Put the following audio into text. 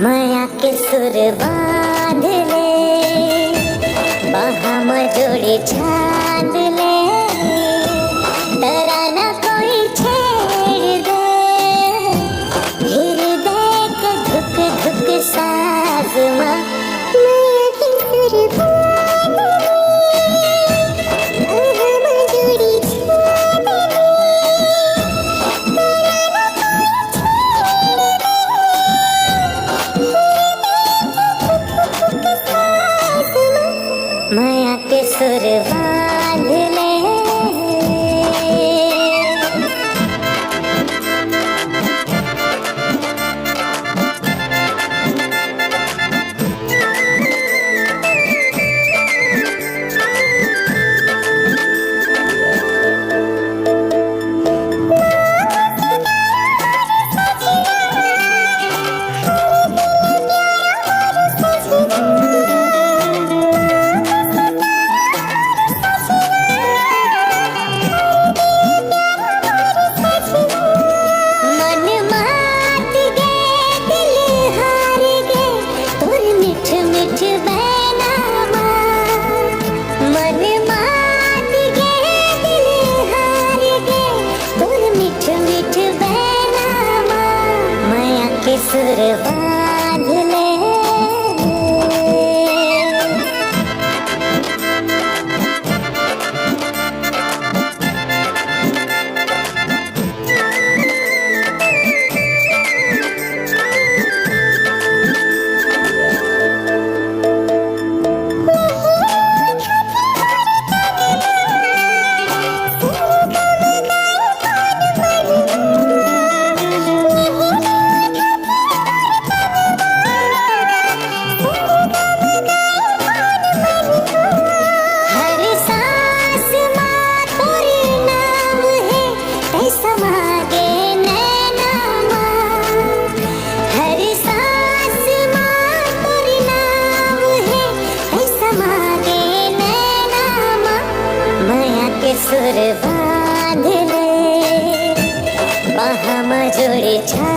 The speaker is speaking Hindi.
माया के सुर बांध ले, बाहों में जोड़ी छांद ले, तराना कोई छेड़ दे, हृदय के धुक धुक साज माया के सुर बांध ले, बाहों में जोड़ी छांद ले, माया के सुर बांध ले। सुर बांध ले। सुर बांध ले, बाहों में जोड़ी छांद